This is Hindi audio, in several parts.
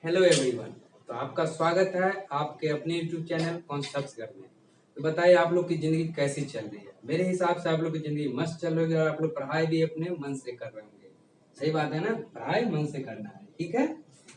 Hello everyone. तो आपका स्वागत है आपके अपने यूट्यूब चैनल कॉन्सेप्ट्स घर में। तो बताइए आप लोग की ज़िंदगी कैसी चल रही है। मेरे हिसाब से आप लोग की ज़िंदगी मस्त चल रही है और आप लोग पढ़ाई भी अपने मन से कर रहे होंगे। सही बात है ना, पढ़ाई मन से करना है। ठीक है,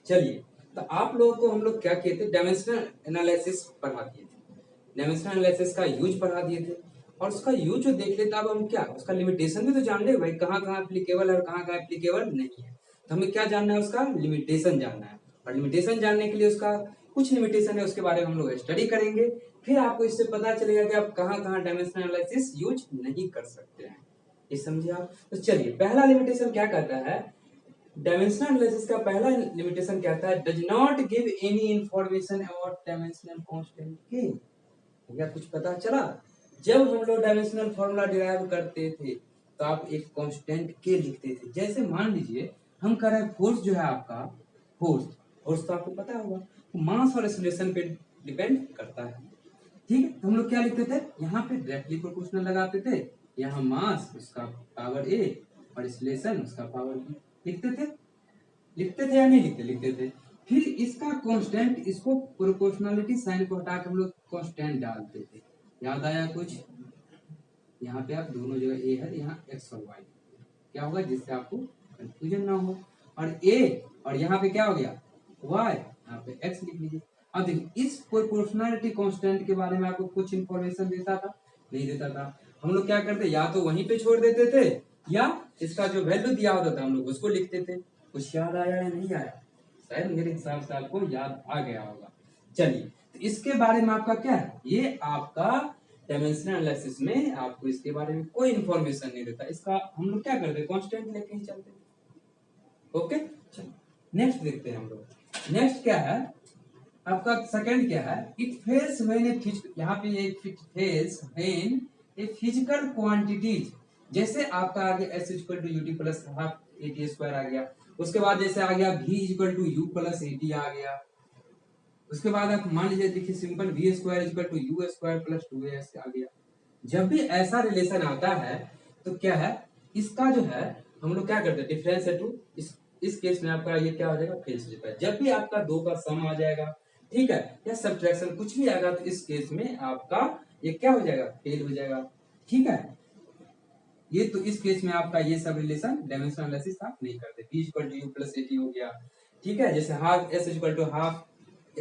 चलिए। तो आप लोगों को हम लोग क्या किए थे, डायमेंशनल एनालिसिस पढ़ा दिए थे। डायमेंशनल एनालिसिस का यूज पढ़ा दिए थे और उसका यूज जो देख लेते अब हम क्या उसका लिमिटेशन भी तो जान ले भाई, कहाँ कहाँ एप्लीकेबल है और कहाँ कहाँ एप्लीकेबल नहीं है। तो हमें क्या जानना है, उसका लिमिटेशन जानना है। और लिमिटेशन जानने के लिए उसका कुछ लिमिटेशन है, उसके बारे में हम लोग स्टडी करेंगे। फिर आपको इससे पता चलेगा कि आप कहाँ कहाँ डायमेंशनल एनालिसिस यूज नहीं कर सकते हैं। ये समझिए आप। तो चलिए, पहला लिमिटेशन क्या कहता है, डायमेंशनल एनालिसिस का पहला लिमिटेशन कहता है does not give any information about dimensional constant के। क्या कुछ पता चला, जब हम लोग डायमेंशनल फॉर्मूला डिराइव करते थे तो आप एक कांस्टेंट के लिखते थे। जैसे मान लीजिए हम कर रहे हैं फोर्स जो है आपका, फोर्स फोर्स तो आपको पता होगा मास और एक्सेलरेशन पे डिपेंड करता है। ठीक है, तो हम लोग क्या लिखते थे, यहाँ पे डायरेक्टली प्रोपोर्शनल लगाते थे, यहाँ मास उसका पावर ए और एक्सेलरेशन उसका पावर बी लिखते थे या नहीं लिखते थे। फिर इसका कांस्टेंट, इसको प्रोपोर्शनलिटी साइन को हटा के हम लोग कांस्टेंट डालते थे। याद आया कुछ? यहाँ पे आप दोनों जगह ए है, यहाँ एक्स और वाई क्या होगा जिससे आपको कंफ्यूजन ना हो। और ए और यहाँ पे क्या हो गया वाई, यहाँ पे एक्स लिख लीजिए। अब देखिए इस प्रोपोर्शनलिटी कांस्टेंट के बारे में आपको कुछ इंफॉर्मेशन देता था, नहीं देता था। हम लोग क्या करते, या तो वहीं पे छोड़ देते थे या इसका जो वैल्यू दिया होता था हम लोग उसको लिखते थे। कुछ याद आया या नहीं आया? शायद मेरे हिसाब से आपको याद आ गया होगा। चलिए, तो इसके बारे में आपका क्या है, ये आपका डायमेंशनल एनालिसिस में आपको इसके बारे में कोई इंफॉर्मेशन नहीं देता। इसका हम लोग क्या करते हैं, कांस्टेंट लेके ही चलते हैं। ओके, चलो नेक्स्ट देखते हैं हम लोग। नेक्स्ट क्या है आपका, सेकंड क्या है, इट फेल्स व्हेन ए यहाँ पे एक fails when a physical quantities. जैसे आपका आ गया S equal to UT plus half A T square आ गया, उसके बाद जैसे आ गया V equal to you plus A T आ गया, उसके बाद आप मान लीजिए देखिए simple V square equal to U square plus two A आ गया। जब भी ऐसा रिलेशन आता है तो क्या है, इसका जो है हम लोग क्या करते हैं, डिफरेंस है टू इस केस में आपका ये क्या हो जाएगा, फेल हो जाता है। जब भी आपका दो का सम आ जाएगा, ठीक है, या सब्ट्रैक्शन कुछ भी आएगा तो इस केस में आपका ये क्या हो जाएगा, फेल हो जाएगा। ठीक है, ये तो इस केस में आपका ये सब रिलेशन डायमेंशनल एनालिसिस आप नहीं करते। v equal to you plus A t हो गया, ठीक है, जैसे half s equal to half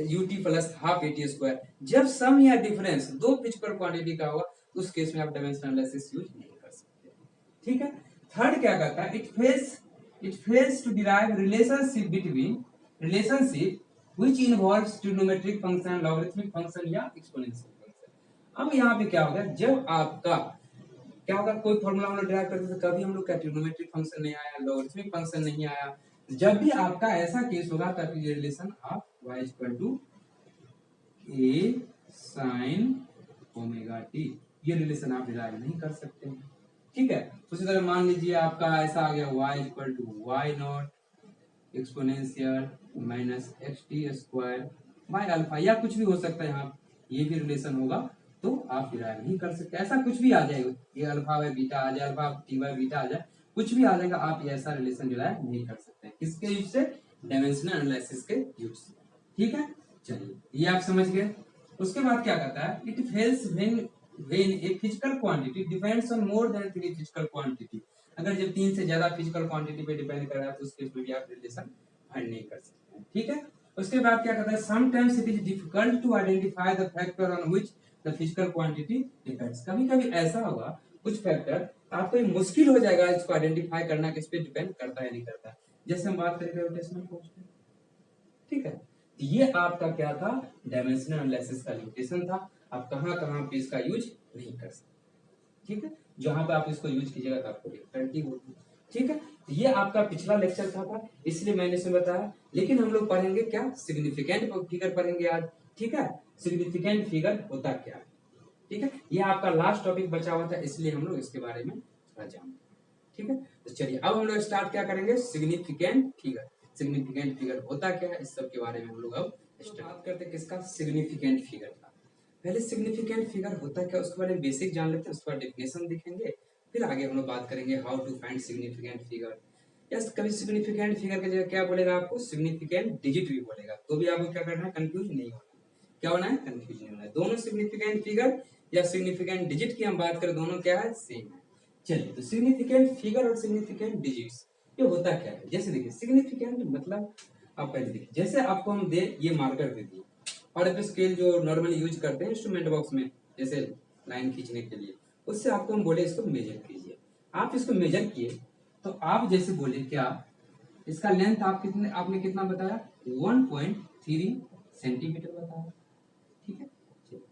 u t plus half A T square. जब सम या डिफरेंस दो फिजिकल क्वांटिटी का होगा उस केस में आप डायमेंशनल एनालिसिस यूज नहीं कर सकते। ठीक है, थर्ड क्या करता है, it fails to derive relationship which involves trigonometric function, logarithmic function या एक्सपोनेंशियल फंक्शन। अब यहाँ पे क्या होगा, जब आपका क्या होगा, कोई फॉर्मूला हम लोग ड्राइव करते थे, कभी हम लोग का ट्रिग्नोमेट्रिक फंक्शन नहीं आया, लॉगरिथमिक फंक्शन नहीं आया। जब भी आपका ऐसा केस होगा तब ये रिलेशन आप y equal to a sine omega t, ये रिलेशन आप डिराइव नहीं कर सकते हैं। ठीक है, उसी तरह मान लीजिए आपका ऐसा आ गया y equal to y naught exponential minus x t square by alpha, या कुछ भी हो सकता है यहाँ, ये भी रिलेशन होगा तो आप डिराइव नहीं कर सकते। ऐसा कुछ भी आ जाएगा, ये अल्फा बाय बीटा आ जाए, अल्फा टी बाय बीटा आ जाए, कुछ भी आ जाएगा, आप ये ऐसा रिलेशन डिराइव नहीं कर सकते। किसके यूज से, डायमेंशनल एनालिसिस के यूज से। ठीक है, चलिए ये आप समझ गए। उसके बाद क्या कहता है, it fails when a physical quantity depends on more than three physical quantity. अगर जब तीन से ज्यादा फिजिकल क्वांटिटी पे डिपेंड कर रहा है तो उसके भी आप रिलेशन फाइंड नहीं कर सकते हैं। ठीक है, उसके बाद क्या कहता है, sometimes it is difficult to identify the factor on which the physical quantity depends. कभी कभी ऐसा होगा कुछ फैक्टर आपको मुश्किल हो जाएगा इसको आइडेंटिफाई करना किस पे डिपेंड करता है नहीं करता है। जैसे हम बात करें ग्रेविटेशनल फोर्स पे, ठीक है, ये आपका क्या था, डायमेंशनल एनालिसिस का लिमिटेशन था। आप कहां कहां पे इसका यूज नहीं कर सकते। ठीक है, जहां पे आप इसको यूज कीजिएगा तो आपको डिफिकल्टी होगी। ठीक है, तो ये आपका पिछला लेक्चर था इसलिए मैंने इसमें बताया। लेकिन हम लोग पढ़ेंगे क्या, सिग्निफिकेंट फिगर पढ़ेंगे आज। ठीक है, सिग्निफिकेंट फिगर होता क्या है। ठीक है, ये आपका लास्ट टॉपिक बचा हुआ था इसलिए हम लोग इसके बारे में थोड़ा जानेंगे। ठीक है, तो चलिए अब हम लोग स्टार्ट क्या करेंगे, सिग्निफिकेंट फिगर। सिग्निफिकेंट फिगर होता क्या है, इस सब के बारे में हम लोग अब स्टार्ट करते हैं। किसका, सिग्निफिकेंट फिगर का। पहले सिग्निफिकेंट फिगर होता क्या उसके बारे में बेसिक जान लेते हैं, उसके बाद डेफिनेशन देखेंगे, फिर आगे हम लोग बात करेंगे how to find significant figure. या कभी सिग्निफिकेंट फिगर की जगह क्या बोलेगा आपको, सिग्निफिकेंट डिजिट भी बोलेगा, तो भी आपको क्या करना है, कंफ्यूज नहीं होना। क्या होना है, कंफ्यूज नहीं होना है। दोनों सिग्निफिकेंट फिगर या सिग्निफिकेंट डिजिट की हम बात करें, दोनों क्या है, सेम है। चलिए, तो सिग्निफिकेंट फिगर और सिग्निफिकेंट डिजिट्स ये होता क्या है। जैसे देखिए, सिग्निफिकेंट मतलब आप पहले देखिए, जैसे आपको हम दे ये मार्कर दे दिए और अब स्केल जो नॉर्मली यूज करते हैं इंस्ट्रूमेंट बॉक्स में, जैसे लाइन खींचने के लिए, उससे आपको हम बोले इसको मेजर कीजिए। आप इसको मेजर किए तो आप जैसे बोले क्या, इसका लेंथ आप कितने, आपने कितना बताया, 1.3 सेंटीमीटर बताया, ठीक है।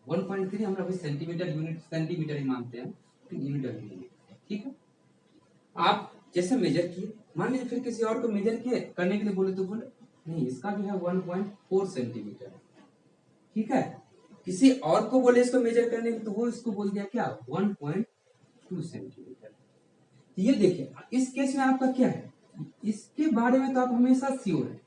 1.3 हम अभी सेंटीमीटर यूनिट, सेंटीमीटर ही मानते हैं, तो यूनिट अभी नहीं है, ठीक है। आप जैसे मेजर किए, मान लीजिए फिर किसी और को मेजर किए करने के लिए बोले, तो बोले नहीं इसका जो है 1.4 सेंटीमीटर है, ठीक है। किसी और को बोले इसको मेजर करने के लिए, तो वो इसको बोल दिया क्या, 1.2 सेंटीमीटर। ये देखिए, इस केस में आपका क्या है, इसके बारे में तो आप हमेशा श्योर है,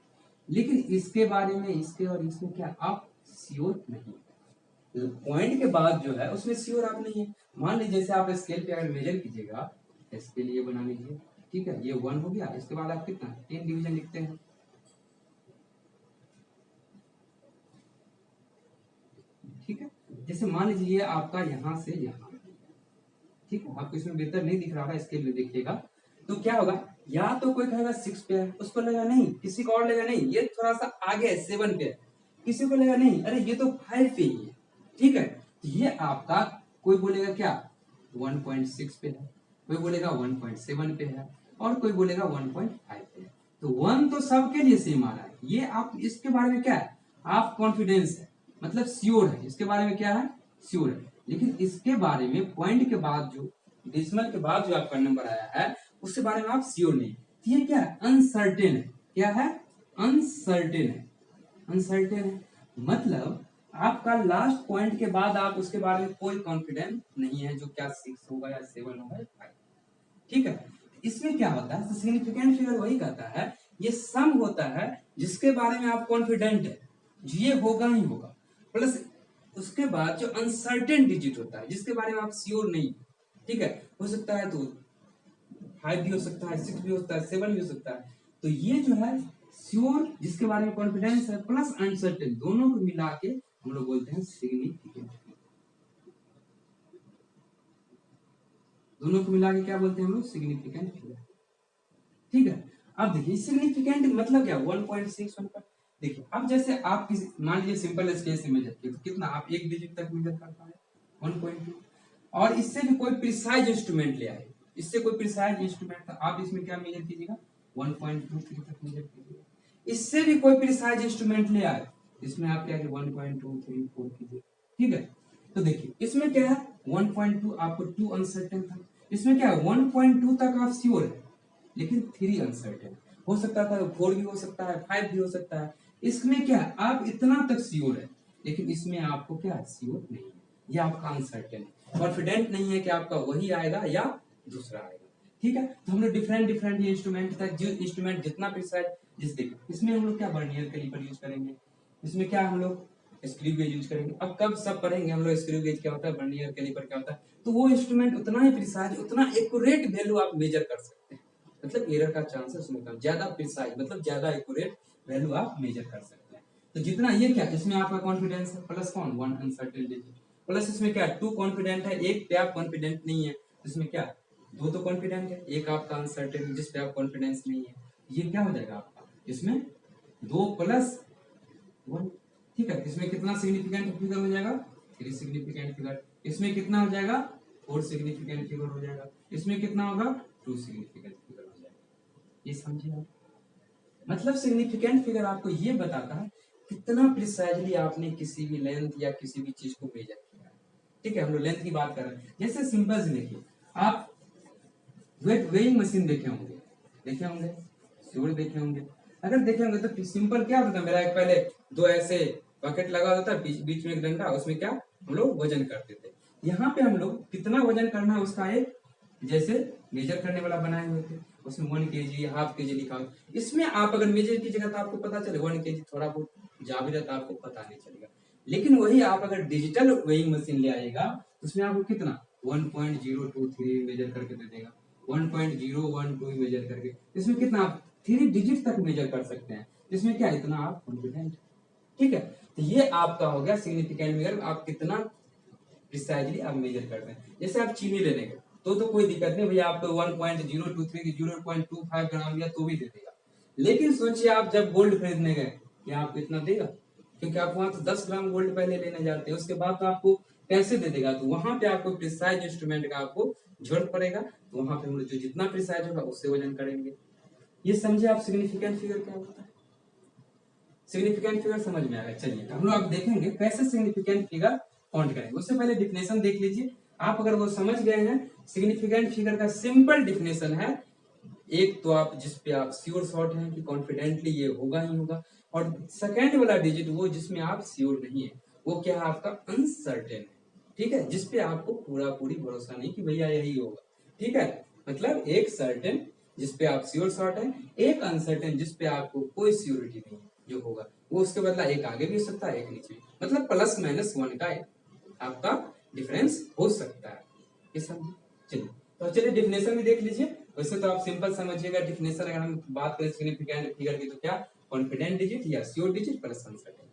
लेकिन इसके बारे में, इसके और इसमें क्या आप श्योर नहीं, पॉइंट के बाद जो है उसमें श्योर आप नहीं है। मान लीजिए जैसे आप स्केल पे अगर मेजर कीजिएगा, इसके लिए बना लीजिए, ठीक है, ये 1 हो गया, इसके बाद आप कितना 10 डिवीजन लिखते हैं, ठीक है। जैसे मान लीजिए ये आपका यहाँ से यहाँ, ठीक है, आपको इसमें बेहतर नहीं दिख रहा है, स्केल में देखिएगा, तो क्या होगा, या तो कोई कहेगा 6 पे है, उसको लगेगा नहीं, किसी को और लगेगा नहीं ये थोड़ा सा आगे 7 पे है, किसी को लगेगा नहीं अरे ये तो 5 पे ही है, ठीक है। तो ये आपका, कोई बोलेगा क्या 1.6 पे है, कोई बोलेगा 1.7 पे है, और कोई बोलेगा 1.5 पे है। तो 1 तो सबके लिए सेम आ रहा है, ये आप इसके बारे में क्या है, आप कॉन्फिडेंस है, मतलब श्योर है, इसके बारे में क्या है, श्योर है। लेकिन इसके बारे में पॉइंट के बाद जो, डेसिमल के बाद जो आपका नंबर आया है उसके बारे में आप श्योर नहीं, तो ये क्या है, अनसर्टेन है। क्या है, अनसर्टेन है, अनसर्टेन है, मतलब आपका लास्ट पॉइंट के बाद आप उसके बारे में कोई कॉन्फिडेंस नहीं है, जो क्या 6 होगा या 7 होगा या 5, ठीक है। इसमें क्या होता है, सिग्निफिकेंट फिगर वही कहता है, ये सम होता है जिसके बारे में आप कॉन्फिडेंट है ये होगा ही होगा, प्लस उसके बाद जो अनसर्टेन डिजिट होता है जिसके बारे में आप श्योर नहीं, ठीक है, हो सकता है तो 5 भी हो सकता है, 6 भी हो सकता है, 7 भी हो सकता है। तो ये जो है श्योर जिसके बारे में कॉन्फिडेंस है प्लस अनसर्टेन, दोनों को मिला के हम लोग बोलते हैं सिग्निफिकेंट, दोनों को मिला के क्या बोलते हैं हम लोग, सिग्निफिकेंट फिगर, ठीक है। अब देखिए सिग्निफिकेंट मतलब क्या, 1.6 1 देखिए, अब जैसे आप किसी, मान लीजिए सिंपल स्केल से मेजर किए तो कितना आप एक डिजिट तक मेजर कर पाए, 1.2, और इससे भी कोई प्रिसाइज इंस्ट्रूमेंट ले आए, इससे कोई प्रिसाइज इंस्ट्रूमेंट, तो आप इसमें क्या मेजर कीजिएगा, 1.23 तक मेजर कीजिएगा। इससे भी कोई प्रिसाइज इंस्ट्रूमेंट ले आए, इसमें आप क्या 1.234 कीजिए, ठीक है। तो देखिए इसमें क्या है, 1.2 आपको 2 अनसर्टेन था, इसमें क्या है 1.2 तक आप श्योर है, लेकिन 3 अनसर्टेन, हो सकता था 4 भी हो सकता है, 5 भी हो सकता है। इसमें क्या है, आप इतना तक श्योर है, लेकिन इसमें आपको क्या श्योर नहीं है, ये आपका अनसर्टेन है, कॉन्फिडेंट नहीं है कि आपका वही आएगा या दूसरा आएगा, ठीक है। तो हम लोग डिफरेंट डिफरेंट ये इंस्ट्रूमेंट था, जो इंस्ट्रूमेंट जितना प्रिसाइज, जिस देखिए इसमें हम लोग क्या वर्नियर कैलिपर यूज करेंगे, इसमें क्या हम लोग स्क्रू गेज यूज करेंगे। अब कब सब पढ़ेंगे हम लोग स्क्रू गेज क्या होता है, वर्नियर कैलिपर क्या होता है, तो वो इंस्ट्रूमेंट उतना ही प्रिसाइज, उतना एक्यूरेट वैल्यू आप मेजर कर सकते हैं, मतलब एरर का चांसेस उसमें कम, ज्यादा प्रिसाइज मतलब ज्यादा एक्यूरेट वैल्यू आप मेजर कर सकते हैं। तो जितना ये क्या, इसमें आपका कॉन्फिडेंस है प्लस कौन 1 अनसर्टेन डिजिट, प्लस इसमें क्या 2 कॉन्फिडेंट है, एक पे आप कॉन्फिडेंट नहीं है, इसमें क्या 2 तो कॉन्फिडेंट है, एक आपका अनसर्टेन जिस पे आप कॉन्फिडेंस नहीं है, ये क्या हो जाएगा आपका, इसमें 2 प्लस 1, ठीक है। इसमें कितना सिग्निफिकेंट फिगर हो जाएगा, 3 सिग्निफिकेंट फिगर, इसमें कितना हो जाएगा 4 सिग्निफिकेंट फिगर हो जाएगा, इसमें कितना होगा 2 सिग्निफिकेंट फिगर हो जाएगा, ये समझिए आप। मतलब सिग्निफिकेंट फिगर आपको ये बताता है कितना प्रिसाइजली आपने किसी भी लेंथ या किसी भी चीज को मेजर किया है, ठीक है। हम लोग लेंथ की बात कर रहे हैं, जैसे सिंपल से देखिए, आप वेट वेइंग मशीन देखे होंगे, देखे होंगे, श्योर देखे होंगे, अगर देखे होंगे तो सिंपल क्या होता था, मेरा एक पहले 2 ऐसे बकेट लगा होता था, बीच में एक डंडा, उसमें क्या हम लोग वजन करते थे। यहाँ पे हम लोग कितना वजन करना है उसका एक जैसे मेजर करने वाला बनाए हुए थे, उसमें 1 kg हाफ kg लिखा हो, इसमें आप अगर मेजर कीजिएगा तो आपको पता चले 1 kg, थोड़ा बहुत जा भी रहता आपको पता नहीं चलेगा। लेकिन वही आप अगर डिजिटल वेइंग मशीन ले आएगा, उसमें आपको कितना 1.023 मेजर करके दे देगा, 1.012 मेजर करके, इसमें कितना आप 3 डिजिट तक मेजर कर सकते हैं। इसमें क्या इतना आप कॉन्फिडेंट, ठीक है। तो ये आपका हो गया सिग्निफिकेंट फिगर, आप कितना प्रिसाइजली आप मेजर कर रहे हैं। जैसे आप चीनी लेने गए तो कोई दिक्कत नहीं भैया, आपको 1.023 की 0.25 ग्राम दिया तो भी दे देगा। लेकिन सोचिए आप जब गोल्ड खरीदने गए, क्या आप कितना देगा? क्योंकि आप वहां तो 10 ग्राम गोल्ड पहले लेने जाते हैं, उसके बाद तो आपको कैसे दे देगा? तो वहां पे आपको प्रिसाइज इंस्ट्रूमेंट का आपको जरूरत पड़ेगा, तो वहां पे हम लोग जो जितना प्रिसाइज होगा उससे वजन करेंगे। ये समझे आप सिग्निफिकेंट फिगर क्या होता है? सिग्निफिकेंट फिगर समझ में आएगा। चलिए हम लोग आप देखेंगे कैसे सिग्निफिकेंट फिगर काउंट करेंगे। उससे पहले डिफिनेशन देख लीजिए। आप अगर वो समझ गए हैं, सिग्निफिकेंट फिगर का सिंपल डिफिनेशन है, एक तो आप जिस पे आप श्योर शॉर्ट हैं कि कॉन्फिडेंटली ये होगा ही होगा, और सेकेंड वाला डिजिट वो जिसमें आप श्योर नहीं है, वो क्या है आपका अनसर्टेन है, ठीक है, जिसपे आपको पूरा पूरी भरोसा नहीं कि भैया यही होगा, ठीक है। मतलब एक सर्टेन जिसपे आप श्योर शॉर्ट है, एक अनसर्टेन जिसपे आपको कोई श्योरिटी नहीं है जो होगा, वो उसके बदला एक आगे भी हो सकता है एक नीचे, मतलब प्लस माइनस 1 का आपका डिफरेंस हो सकता है। ये समझिए। चलिए तो चलिए डिफिनेशन भी देख लीजिए। वैसे तो आप सिंपल समझिएगा डिफिनेशन, अगर हम बात करें सिग्निफिकेंट फिगर की तो क्या, कॉन्फिडेंट डिजिट या श्योर डिजिट प्लस अनसर्टेन,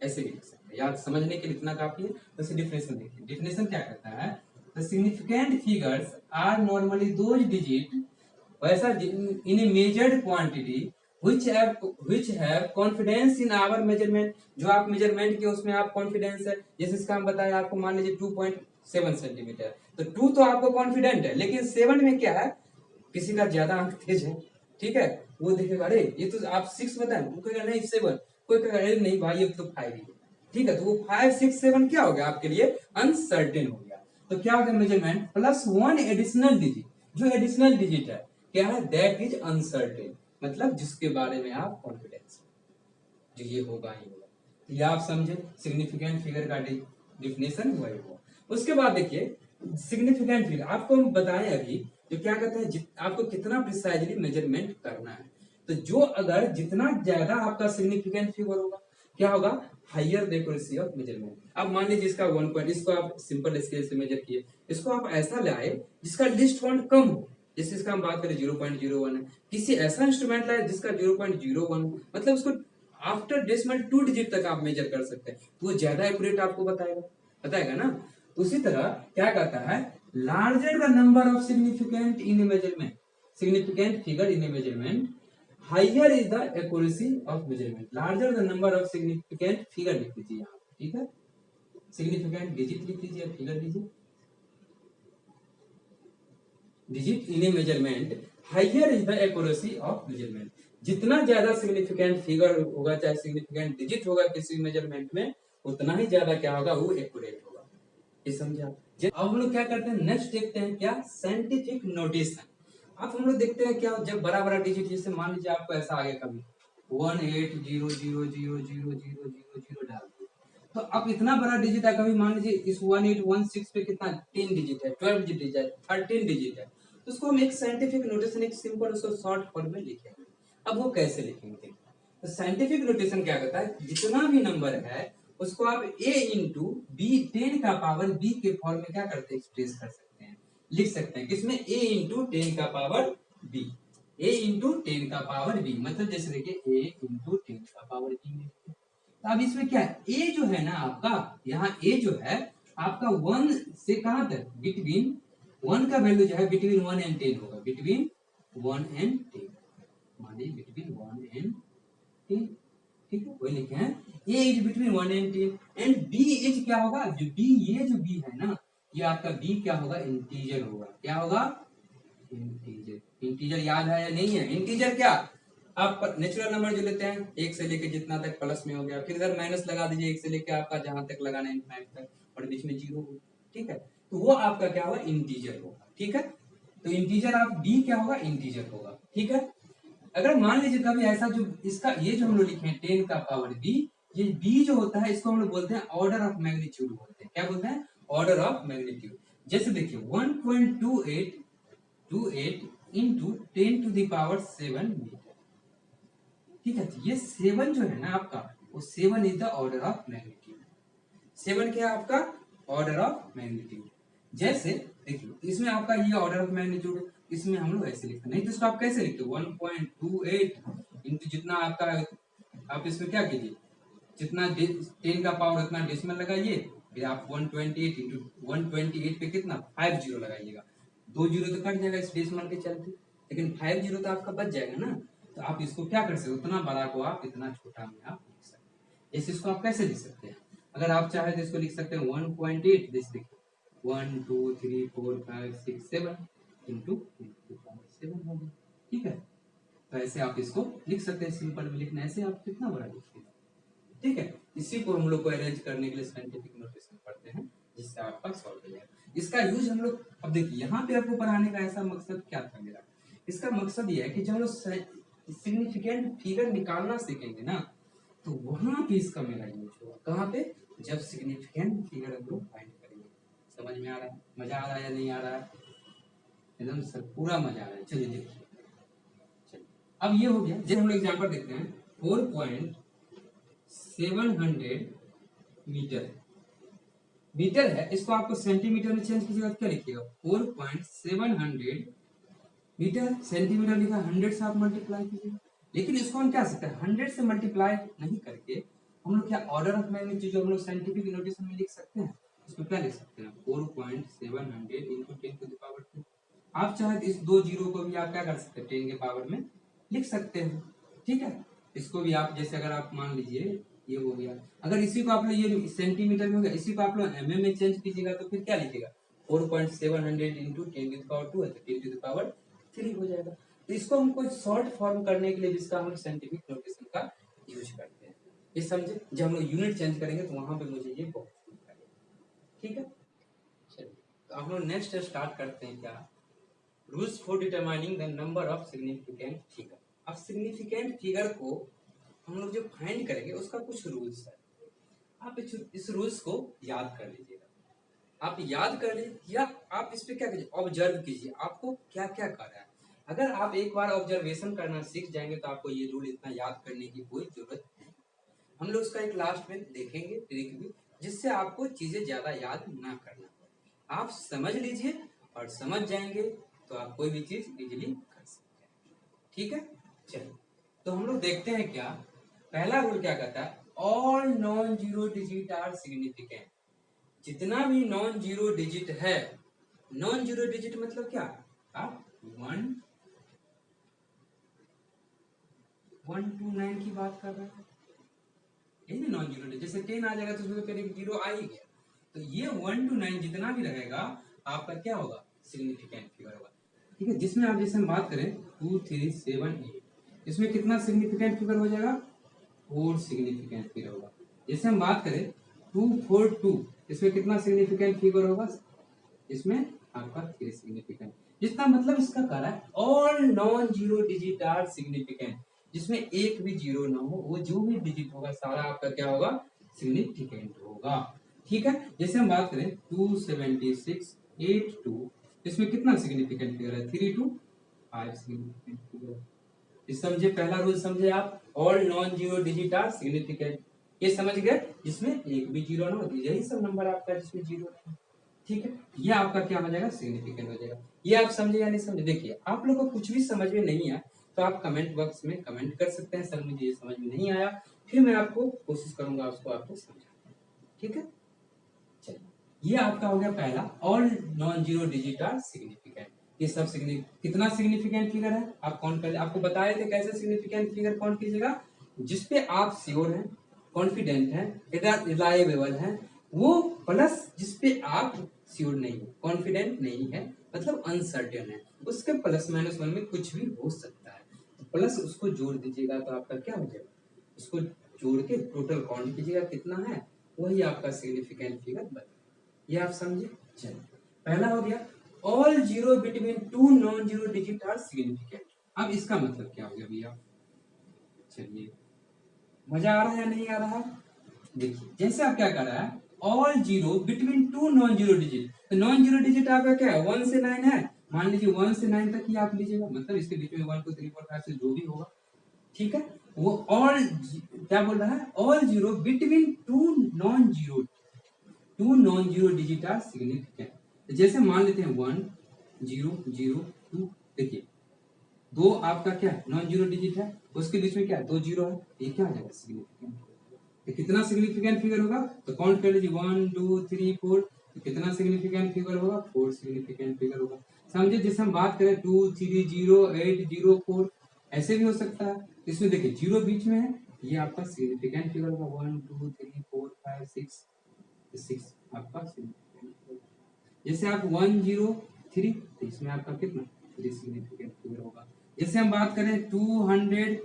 ऐसे भी लिख सकते हैं। याद समझने के लिए इतना काफी है। तो डिफिनेशन देखिए, डिफिनेशन क्या कहता है, the significant figures are normally those digit वैसा in a measured quantity which have confidence in our measurement, जो आप मेजरमेंट के उसमें आप कॉन्फिडेंस है, जैसे इसका हम बताया आपको, मान लीजिए 2.7 सेंटीमीटर, तो 2 तो आपको कॉन्फिडेंट है, लेकिन 7 में क्या है, किसी का ज्यादा अंक तेज है, ठीक है, वो देखेगा अरे ये तो आप 6 बताए, वो कहेगा नहीं 7, कोई कहेगा अरे नहीं भाई ये तो 5 ही है, ठीक है। तो वो 5 6 7 क्या हो गया आपके लिए, अनसर्टेन हो गया। तो क्या हो गया, मेजरमेंट प्लस 1 एडिशनल डिजिट, जो एडिशनल डिजिट है क्या है, दैट इज अनसर्टेन, मतलब जिसके बारे में आप कॉन्फिडेंस, जो ये होगा ही होगा। तो ये आप समझे सिग्निफिकेंट फिगर का डिफिनेशन हुआ ही हुआ। उसके बाद देखिए सिग्निफिकेंट फिगर आपको हम बताएं अभी, जो क्या कहते हैं आपको कितना प्रिसाइजली मेजरमेंट करना है। तो जो अगर जितना ज्यादा आपका सिग्निफिकेंट फिगर होगा, क्या होगा, हायर एक्यूरेसी ऑफ मेजरमेंट। अब मान लीजिए इसका 1 पॉइंट, इसको आप सिंपल स्केल से मेजर किए, इसको आप ऐसा लाए जिसका लिस्ट पॉइंट कम हो, जैसे इसका हम बात करें 0.01 है, किसी ऐसा इंस्ट्रूमेंट लाए जिसका 0.01, मतलब उसको आफ्टर डेसिमल 2 डिजिट तक आप मेजर कर सकते हैं, तो वो ज्यादा एक्यूरेट आपको बताएगा ना। उसी तरह क्या कहता है, larger the number of significant in measurement, significant figure in measurement, higher is the accuracy of measurement. Larger the number of significant figure लिख लीजिए यहाँ, ठीक है, सिग्निफिकेंट डिजिट लिख लीजिए, फिगर लीजिए, digit in A measurement, higher is the accuracy of measurement. जितना ज्यादा सिग्निफिकेंट फिगर होगा, चाहे सिग्निफिकेंट डिजिट होगा किसी मेजरमेंट में, उतना ही ज्यादा क्या होगा, वो एक्यूरेट होगा। ये समझे आप। अब हम लोग क्या करते हैं, नेक्स्ट देखते हैं क्या, साइंटिफिक नोटेशन। अब हम लोग देखते हैं क्या, जब बड़ा बड़ा डिजिट, जैसे मान लीजिए आपको ऐसा आगे कभी 18000000 डाल दिए, तो अब इतना बड़ा डिजिट है, कभी मान लीजिए इस 1816 पे कितना 10 डिजिट है, 12 डिजिट है, 13 डिजिट है, तो उसको हम एक साइंटिफिक नोटेशन, एक सिंपल उसको शॉर्ट फॉर्म में लिखेंगे। अब वो कैसे लिखेंगे, तो साइंटिफिक नोटेशन क्या कहता है, जितना भी नंबर है उसको आप a इंटू बी 10 का पावर b के फॉर्म में क्या करते हैं, एक्सप्रेस कर सकते हैं, लिख सकते हैं, किसमें, a इंटू 10 का पावर b, a इंटू 10 का पावर b, मतलब जैसे देखिए a इंटू 10 का पावर b में। तो अब इसमें क्या है, a जो है ना आपका, यहाँ a जो है आपका 1 से कहां तक, बिटवीन 1 का वैल्यू जो है बिटवीन 1 एंड 10 होगा, बिटवीन 1 एंड 10, मानिए बिटवीन 1 एंड 10, ठीक है, वही लिखे हैं, a is between 1 and 10, and b is क्या होगा, जो b, ये जो b है ना, ये आपका b क्या होगा, इंटीजर होगा, क्या होगा, इंटीजर। इंटीजर याद है या नहीं है, इंटीजर क्या, आप नेचुरल नंबर जो लेते हैं 1 से लेके जितना तक प्लस में हो गया, फिर इधर माइनस लगा दीजिए 1 से लेके आपका जहां तक लगाना है इनफाइनाइट तक, और बीच में 0 होगा, ठीक है, तो वो आपका क्या होगा, इंटीजर होगा, ठीक है। तो इंटीजर आप b क्या होगा, इंटीजर होगा, ठीक है। अगर मान लीजिए कभी ऐसा, जो इसका ये जो हम लोग लिखे हैं 10 का पावर b, ये b जो होता है इसको हम लोग बोलते हैं ऑर्डर ऑफ मैग्नीट्यूड बोलते हैं, क्या बोलते हैं, ऑर्डर ऑफ मैग्नीट्यूड। जैसे देखिए 1.2828 into 10 to the power 7 metre, ठीक है। तो ये 7 जो है ना आपका, वो 7 is the order of magnitude. 7 क्या है आपका, ऑर्डर ऑफ मैग्नीट्यूड। जैसे देखिए इसमें आपका ये ऑर्डर ऑफ मैग्नीट्यूड, इसमें हम लोग ऐसे लिखते हैं, नहीं तो इसको आप कैसे लिखते हो 1.28 इंटू जितना आपका, आप इसमें क्या कीजिए जितना 10 का पावर उतना डेसिमल लगाइए, फिर आप 128 इंटू 128 पे कितना 5 जीरो लगाइएगा, 2 जीरो तो कट जाएगा इस डेसिमल के चलते, लेकिन 5 जीरो तो आपका बच जाएगा ना। तो आप इसको क्या कर सकते हो, उतना बड़ा को आप इतना छोटा में आप लिख सकते हैं। इस इसको आप कैसे लिख सकते हैं, अगर आप चाहे तो इसको लिख सकते हैं 1.8, जैसे देखिए 1 2 3 4 5 6 7 इंटू 7 हो गया, ठीक है। तो ऐसे आप इसको लिख सकते हैं, सिंपल में लिखना ऐसे आप कितना बड़ा लिखिए, ठीक है। इसी को हम लोग को अरेंज करने के लिए साइंटिफिक नोटेशन पढ़ते हैं, जिससे आपका सॉल्व हो जाएगा। इसका यूज हम लोग, अब देखिए यहाँ पे आपको पढ़ाने का ऐसा मकसद क्या था मेरा, इसका मकसद ये है कि जब हम लोग सिग्निफिकेंट फिगर निकालना सीखेंगे ना, तो वहां पे इसका मेरा यूज होगा। कहाँ पे, जब सिग्निफिकेंट फिगर हम लोग फाइंड करेंगे। समझ में आ रहा है, मजा आ रहा है या नहीं आ रहा है, एकदम सर पूरा मजा आ रहा है। चलिए देखिए, चलिए अब ये हो गया। जब हम लोग एग्जाम्पल देखते हैं 4.700 मीटर, मीटर है, इसको आपको सेंटीमीटर में चेंज कीजिएगा तो क्या लिखिएगा 4.700 मीटर, सेंटीमीटर लिखा 100 से आप मल्टीप्लाई कीजिएगा। लेकिन इसको हम क्या सकते हैं 100 से मल्टीप्लाई नहीं करके हम लोग क्या ऑर्डर ऑफ मैग्नीट्यूड जो हम लोग साइंटिफिक नोटेशन में लिख सकते हैं, इसको क्या लिख सकते हैं 4.700 इंटू 10 टू द पावर 2। आप चाहे तो इस दो जीरो को भी आप क्या कर सकते हैं 10 के पावर में लिख सकते हैं, ठीक है। इसको भी आप जैसे अगर आप मान लीजिए ये हो गया, अगर इसी को आप लोग ये सेंटीमीटर में हो गया, इसी को आप लोग एमएम में चेंज कीजिएगा तो फिर क्या लिखिएगा 4.700 इंटू 10 टू द पावर 2 है तो 10 टू द पावर 3 हो जाएगा। तो इसको हमको शॉर्ट फॉर्म करने के लिए जिसका हम साइंटिफिक नोटेशन का यूज करते हैं, ये समझे। जब हम लोग यूनिट चेंज करेंगे तो वहां पे मुझे ये बहुत ठीक है। चलिए तो हम लोग नेक्स्ट स्टार्ट करते हैं क्या, rules for determining the number of significant figure. अब सिग्निफिकेंट फिगर को हम लोग जो फाइंड करेंगे उसका कुछ रूल्स है, आप इस रूल्स को याद कर लीजिएगा। आप याद कर लीजिए या आप इस पे क्या कीजिए ऑब्जर्व कीजिए, आपको क्या क्या कर रहा है। अगर आप एक बार ऑब्जर्वेशन करना सीख जाएंगे तो आपको ये रूल इतना याद करने की कोई जरूरत नहीं। हम लोग उसका एक लास्ट में देखेंगे ट्रिक भी, जिससे आपको चीजें ज्यादा याद ना करना पड़े। आप समझ लीजिए और समझ जाएंगे तो आप कोई भी चीज इजीली कर सकते हैं, ठीक है। चलिए तो हम लोग देखते हैं क्या, पहला रूल क्या कहता है, all non zero digit are significant. जितना भी नॉन जीरो डिजिट है, नॉन जीरो डिजिट मतलब क्या, आप 129 की बात कर रहे हैं, यही नॉन जीरो डिजिट। जैसे 10 आ जाएगा तो उसमें फिर एक जीरो आ ही गया, तो ये 1 to 9 जितना भी रहेगा आपका क्या होगा सिग्निफिकेंट फिगर होगा, ठीक है। जिसमें आप जैसे हम बात करें 2 3 7 8, इसमें कितना सिग्निफिकेंट फिगर हो जाएगा 4 सिग्निफिकेंट फिगर होगा। जैसे हम बात करें 2 4 2, इसमें कितना सिग्निफिकेंट फिगर होगा, इसमें आपका 3 सिग्निफिकेंट। जितना मतलब इसका कह रहा है all non zero digit are significant, जिसमें एक भी जीरो ना हो, वो जो भी डिजिट होगा सारा आपका क्या होगा सिग्निफिकेंट होगा, ठीक है। जैसे हम बात करें 276 8 2, इसमें कितना सिग्निफिकेंट फिगर है 3 2 5 सिग्निफिकेंट फिगर। इस समझे, पहला रूल समझे आप, all non zero digit are significant, ये समझ गए, जिसमें एक भी जीरो ना हो, यही सब नंबर आपका जिसमें जीरो नहीं, ठीक है। ये आपका क्या हो जाएगा सिग्निफिकेंट हो जाएगा। ये आप समझे या नहीं समझे, देखिए आप लोग को कुछ भी समझ में नहीं आया तो आप कमेंट बॉक्स में कमेंट कर सकते हैं, सर मुझे ये समझ में नहीं आया, फिर मैं आपको कोशिश करूंगा उसको आपको समझाने, ठीक है। चलिए ये आपका हो गया पहला, all non zero digit are significant. ये सब कितना सिग्निफिकेंट फिगर है आप कौन कर, आपको बताए थे कैसे सिग्निफिकेंट फिगर कौन कीजिएगा, जिसपे आप श्योर हैं, कॉन्फिडेंट हैं, रिलायबल हैं, वो प्लस जिसपे आप श्योर नहीं है, कॉन्फिडेंट नहीं है, मतलब अनसर्टेन है, उसके प्लस माइनस वन में कुछ भी हो सकता है, तो प्लस उसको जोड़ दीजिएगा तो आपका क्या हो जाएगा, उसको जोड़ के टोटल काउंट कीजिएगा कितना है, वही आपका सिग्निफिकेंट फिगर बनेगा। ये आप समझे। चलिए पहला हो गया all zero between two non zero digit are significant. अब इसका मतलब क्या हो गया भैया, चलिए मजा आ रहा है या नहीं आ रहा है, देखिए जैसे आप क्या कर रहा है all zero between two non zero digit, तो नॉन जीरो डिजिट आपका क्या है 1 से 9 है, मान लीजिए 1 से 9 तक ही आप लीजिएगा, मतलब इसके बीच में 1 2 3 4 5 से जो भी होगा, ठीक है। वो ऑल क्या बोल रहा है, all zero between two non zero digit are significant. जैसे मान लेते हैं 1 0 0 2 देखिए दो आपका क्या नॉन जीरो डिजिट है, उसके बीच में क्या दो जीरो है, ये क्या हो जाएगा सिग्निफिकेंट। तो कितना सिग्निफिकेंट फिगर होगा, तो काउंट कर लीजिए 1 2 3 4, तो कितना सिग्निफिकेंट फिगर होगा, 4 सिग्निफिकेंट फिगर होगा। समझे, जैसे हम बात करें 2 3 0 8 0 4, ऐसे भी हो सकता है। इसमें देखिए जीरो बीच में है, ये आपका सिग्निफिकेंट फिगर होगा 1 2 3 4 5 6, 6 आपका significant figure। जैसे आप 103, तो इसमें आपका कितना 3 सिग्निफिकेंट फिगर होगा। जैसे हम बात करें 200,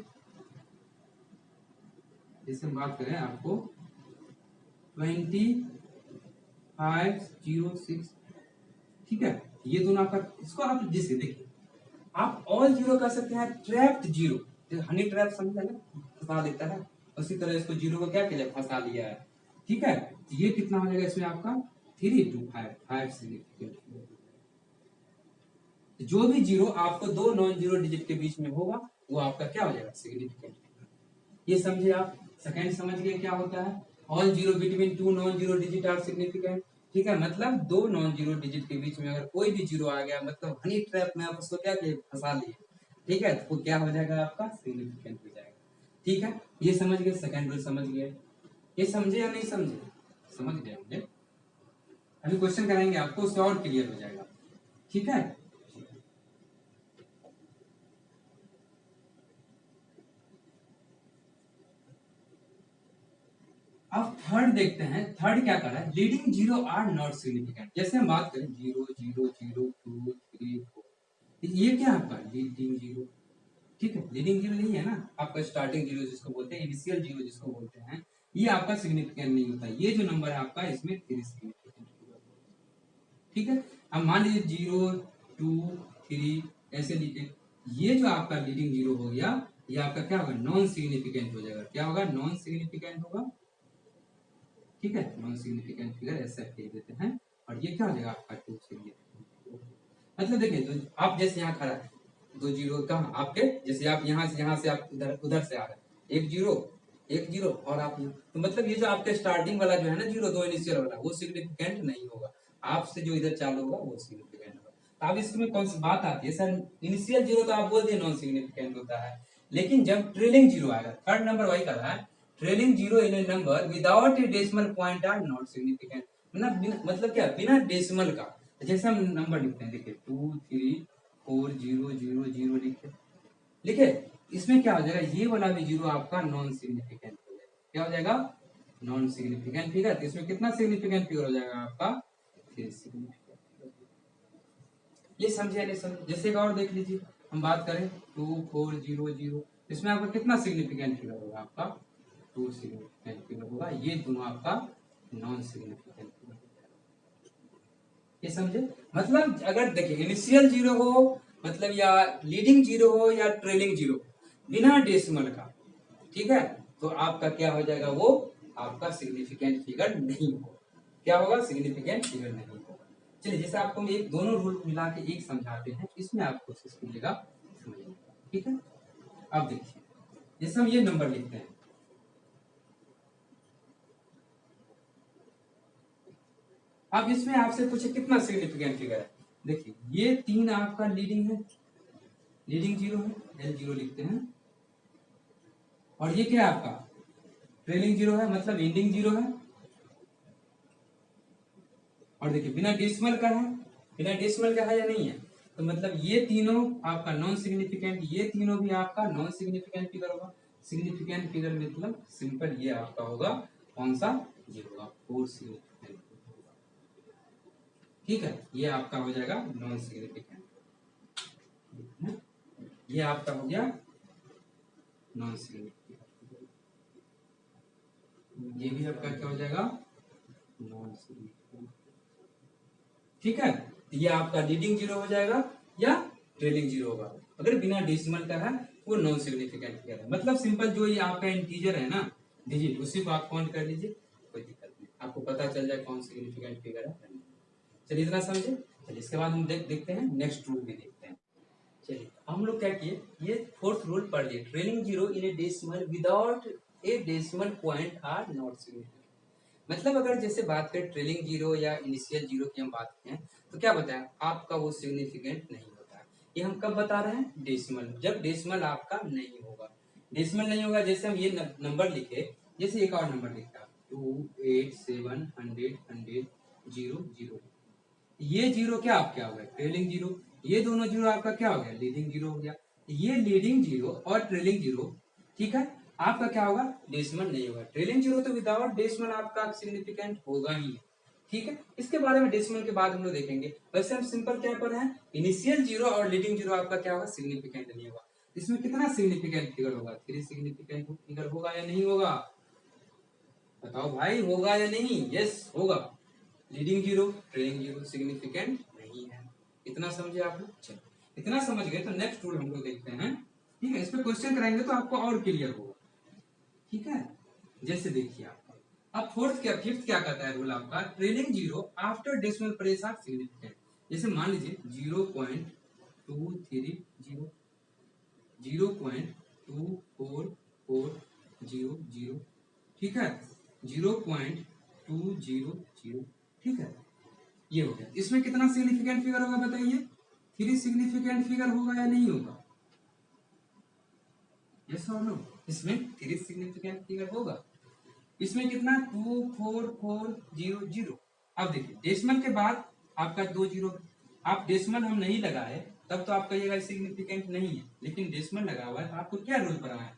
जैसे हम बात करें आपको 2506, ठीक है, ये दोनों आपका, इसको आप जैसे देखिए आप ऑल जीरो कर सकते हैं, ट्रैप्ड जीरो, हनी ट्रैप समझा ना, फंसा देता है, उसी तरह इसको जीरो को क्या किया, फंसा लिया है। ठीक है, तो ये कितना हो जाएगा इसमें आपका 325 सिग्निफिकेंट। जो भी जीरो आपको दो नॉन जीरो डिजिट के बीच में होगा वो आपका क्या हो जाएगा सिग्निफिकेंट। ये समझे आप, सेकंड समझ गए क्या होता है, all zero between two non zero digit are significant. ठीक है, मतलब दो नॉन जीरो डिजिट के बीच में अगर कोई भी जीरो आ गया, मतलब हनी ट्रैप में आप उसको क्या किए, फंसा लिए। ठीक है, तो वो क्या हो जाएगा आपका सिग्निफिकेंट हो जाएगा। ठीक है, ये समझ गए, सेकंड रूल समझ गए। ये समझे या नहीं समझे, समझ गए होंगे। अभी क्वेश्चन कराएंगे आपको, उससे और क्लियर हो जाएगा। ठीक है, अब थर्ड देखते हैं, थर्ड क्या कर रहा है, leading zero are not significant. जैसे हम बात करें 0 0 0 2 3 4, ये क्या है आपका लीडिंग जीरो। ठीक है, लीडिंग जीरो नहीं है ना आपका, स्टार्टिंग जीरो जिसको बोलते हैं, इनिशियल जीरो जिसको बोलते हैं, ये आपका सिग्निफिकेंट नहीं होता। ये जो नंबर है आपका, इसमें 3 सिग्निफिकेंट। ठीक है, अब मान लीजिए 0 2 3 ऐसे लीजिए, ये जो आपका लीडिंग जीरो हो गया, ये आपका क्या होगा, नॉन सिग्निफिकेंट हो जाएगा। क्या होगा, नॉन सिग्निफिकेंट होगा। ठीक है, नॉन सिग्निफिकेंट फिगर ऐसा कह देते हैं। और ये क्या हो जाएगा आपका 2 सिग्निफिकेंट। मतलब देखिए, तो आप जैसे यहाँ खड़ा है, दो जीरो कहाँ आपके, जैसे आप यहाँ से आप उधर उधर से आ रहे हैं, एक जीरो और आप यहाँ, तो मतलब ये जो आपके स्टार्टिंग वाला जो है ना जीरो, दो इनिशियल वाला, वो सिग्निफिकेंट नहीं होगा। आपसे जो इधर चालू होगा वो सिग्निफिकेंट होगा। तो अब इसमें कौन सी बात आती है, सर इनिशियल जीरो तो आप बोल दिए नॉन सिग्निफिकेंट होता है, लेकिन जब ट्रेलिंग जीरो आएगा, थर्ड नंबर वही कर रहा है, trailing zero in a number without a decimal point are not significant. मतलब क्या, बिना डेसिमल का। जैसे हम नंबर लिखते हैं, देखिए 2 3 4 0 0 0 लिखे, इसमें क्या हो जाएगा, ये वाला भी जीरो आपका नॉन सिग्निफिकेंट हो जाएगा। क्या हो जाएगा, नॉन सिग्निफिकेंट फिगर। तो इसमें कितना सिग्निफिकेंट फिगर हो जाएगा आपका, 3 सिग्निफिकेंट। ये समझे नहीं समझे, जैसे एक और देख लीजिए, हम बात करें 2 4 0 0, इसमें आपका कितना सिग्निफिकेंट फिगर होगा, आपका 2 सिग्निफिकेंट फिगर होगा। ये दोनों आपका नॉन सिग्निफिकेंट फिगर। ये समझे, मतलब अगर देखिए इनिशियल जीरो हो, मतलब या लीडिंग जीरो हो या ट्रेलिंग जीरो, बिना डेसिमल का, ठीक है, तो आपका क्या हो जाएगा, वो आपका सिग्निफिकेंट फिगर नहीं होगा। क्या होगा, सिग्निफिकेंट फिगर नहीं होगा। चलिए, जैसे आपको हम एक दोनों रूल मिला के एक समझाते हैं, इसमें आप कोशिश कीजिएगा समझने का। ठीक है, अब देखिए, जैसे हम ये नंबर लिखते हैं, अब इसमें आपसे पूछे कितना सिग्निफिकेंट फिगर है। देखिए ये 3 आपका लीडिंग है, लीडिंग जीरो है, एल जीरो लिखते हैं। और ये क्या है आपका ट्रेलिंग जीरो है, मतलब एंडिंग जीरो है। और देखिए बिना डेसिमल का है, बिना डेसिमल का है या नहीं है, तो मतलब ये तीनों आपका नॉन सिग्निफिकेंट, ये तीनों भी आपका नॉन सिग्निफिकेंट फिगर होगा। सिग्निफिकेंट फिगर मतलब सिंपल ये आपका होगा, कौन सा, ये होगा 4 सिग्निफिकेंट। ठीक है, ये आपका हो जाएगा नॉन सिग्निफिकेंट, ये आपका हो गया नॉन सिग्निफिकेंट, ये भी आपका क्या हो जाएगा, नॉन सिग्निफिकेंट। ठीक है, ये आपका लीडिंग जीरो हो जाएगा या ट्रेलिंग जीरो होगा। अगर बिना डेसिमल का है वो नॉन सिग्निफिकेंट फिगर है। मतलब सिंपल जो ये आपका इंटीजर है ना, डिजिट, उसी को आप काउंट कर लीजिए, कोई दिक्कत नहीं, आपको पता चल जाए कौन सिग्निफिकेंट फिगर है। चलिए इतना समझे। चलिए इसके बाद हम देखते हैं नेक्स्ट रूल भी देखते हैं। चलिए हम लोग क्या किए, ये फोर्थ रूल पढ़ लिए, trailing zero in a decimal without a decimal point are not significant. मतलब अगर जैसे बात करें ट्रेलिंग जीरो या इनिशियल जीरो की हम बात करें, तो क्या बताया आपका वो सिग्निफिकेंट नहीं होता है। ये हम कब बता रहे हैं, डेसिमल, जब डेसिमल आपका नहीं होगा। डेसिमल नहीं होगा, जैसे हम ये नंबर लिखे, जैसे एक और नंबर लिखा 28700 ये जीरो क्या आप क्या हो गया, ट्रेलिंग जीरो। ये दोनों जीरो आपका क्या हो गया, लीडिंग जीरो हो गया। ये लीडिंग जीरो और ट्रेलिंग जीरो, ठीक है, आपका क्या होगा, डेसिमल नहीं होगा। ट्रेलिंग जीरो तो विदाउट डेसिमल आपका सिग्निफिकेंट होगा ही, ठीक है। इसके बारे में डेसिमल के बाद हम लोग देखेंगे। वैसे हम सिंपल क्या पर हैं, इनिशियल जीरो और लीडिंग जीरो आपका क्या होगा, सिग्निफिकेंट नहीं होगा। इसमें कितना सिग्निफिकेंट फिगर होगा, 3 सिग्निफिकेंट फिगर होगा या नहीं होगा, बताओ भाई, होगा या नहीं, यस होगा। Leading zero trailing zero significant नहीं है। इतना समझे आप लोग, चलो इतना समझ गए तो नेक्स्ट रूल हम लोग देखते हैं, ठीक है। इस पे क्वेश्चन कराएंगे तो आपको और क्लियर होगा, ठीक है। जैसे देखिए आपका अब फिफ्थ क्या कहता है रूल आपका, trailing zero after decimal place are significant. जैसे मान लीजिए 0.230 0.24400, ठीक है, 0.200, ठीक है, ये हो गया। इसमें कितना सिग्निफिकेंट फिगर होगा बताइए, 3 सिग्निफिकेंट फिगर होगा या नहीं होगा, यस और नो, इसमें 3 सिग्निफिकेंट फिगर होगा। इसमें कितना 24400। अब देखिए डेसिमल के बाद आपका 2 जीरो, आप डेसिमल हम नहीं लगाए तब तो आपका ये सिग्निफिकेंट नहीं है, लेकिन डेसिमल लगा हुआ है तो आपको क्या रूल पड़ा है,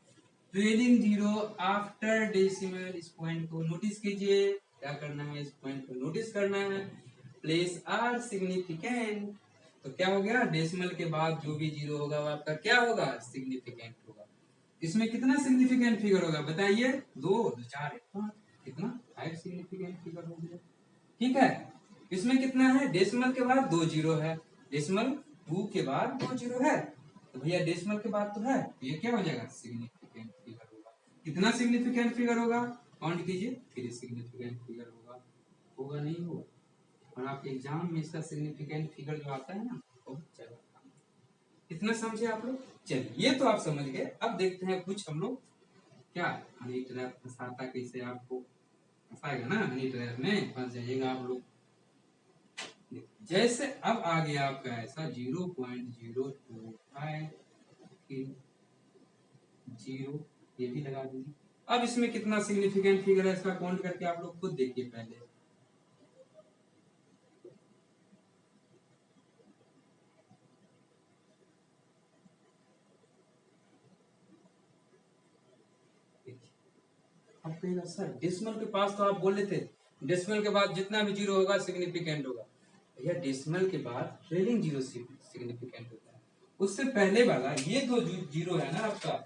ट्रेलिंग जीरो आफ्टर डेसिमल। इस पॉइंट को नोटिस कीजिए, क्या करना है, इस पॉइंट को नोटिस करना है, प्लेस आर सिग्निफिकेंट। तो क्या हो गया, डेसिमल के बाद जो भी जीरो होगा वो आपका क्या होगा, सिग्निफिकेंट होगा। इसमें कितना सिग्निफिकेंट फिगर होगा बताइए, 2 2 4 1 5, कितना 5 सिग्निफिकेंट फिगर हो गया, ठीक है। इसमें कितना है, डेसिमल के बाद 2 जीरो है, डेसिमल 2 के बाद 2 जीरो है, तो भैया डेसिमल के बाद तो है, ये क्या हो जाएगा, सिग्निफिकेंट फिगर होगा। कितना सिग्निफिकेंट फिगर होगा, काउंट कीजिए, 3 सिग्निफिकेंट फिगर होगा, होगा नहीं होगा। और आपके एग्जाम में इसका सिग्निफिकेंट फिगर जो आता है ना, बहुत ज्यादा। इतना समझे आप लोग, चलिए ये तो आप समझ गए। अब देखते हैं कुछ हम लोग क्या हनी ट्रैप फंसाता कैसे, आपको फंसाएगा ना हनी ट्रैप में, फंस जाइएगा आप लोग। जैसे अब आ गया आपका ऐसा 0.025 जीरो, ये भी लगा दीजिए। अब इसमें कितना सिग्निफिकेंट फिगर है इसका काउंट करके आप लोग खुद देखिए पहले। अब कहेगा सर डेसिमल के पास तो आप बोले थे डेसिमल के बाद जितना भी जीरो होगा सिग्निफिकेंट होगा। भैया डेसिमल के बाद ट्रेलिंग जीरो सिग्निफिकेंट होता है। उससे पहले वाला ये 2 जीरो है ना आपका,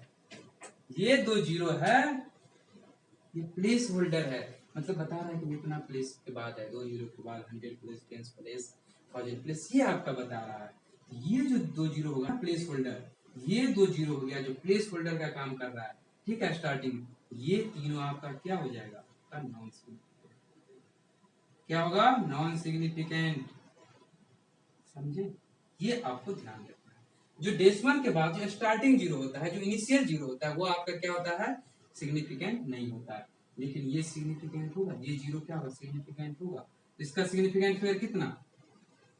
ये 2 जीरो है, ये प्लेस होल्डर है, मतलब बता रहा है कि इतना प्लेस के बाद है, 2 जीरो के बाद 100 प्लेस 10 प्लेस 1000 प्लेस, ये आपका बता रहा है। ये जो 2 जीरो होगा प्लेस होल्डर, ये 2 जीरो हो गया जो प्लेस होल्डर का काम कर रहा है, ठीक है। स्टार्टिंग ये तीनों आपका क्या हो जाएगा, नॉन सिग्निफिकेंट, क्या होगा, नॉन सिग्निफिकेंट, समझे। ये आपको ध्यान रखना है। जो डेसिमल के बाद जो स्टार्टिंग जीरो होता है, जो इनिशियल जीरो होता है, वो आपका क्या होता है, सिग्निफिकेंट नहीं होता है। लेकिन ये सिग्निफिकेंट होगा, ये जीरो क्या होगा, सिग्निफिकेंट होगा। इसका सिग्निफिकेंट फिगर कितना,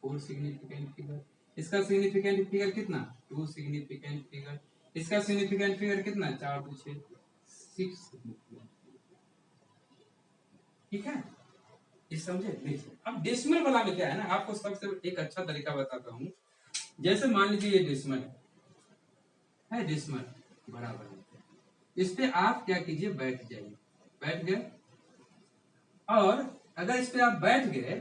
4 सिग्निफिकेंट फिगर। इसका सिग्निफिकेंट फिगर कितना, 2 सिग्निफिकेंट फिगर। इसका सिग्निफिकेंट फिगर कितना, 4 2 6 6 सिग्निफिकेंट, ठीक है। ये समझे। देखिए अब डेसिमल वाला में क्या है ना, आपको सबसे एक अच्छा तरीका बताता हूँ। जैसे मान लीजिए ये डेसिमल है, डेसिमल बराबर है, इस पे आप क्या कीजिए, बैठ जाइए, बैठ गए। और अगर इस पे आप बैठ गए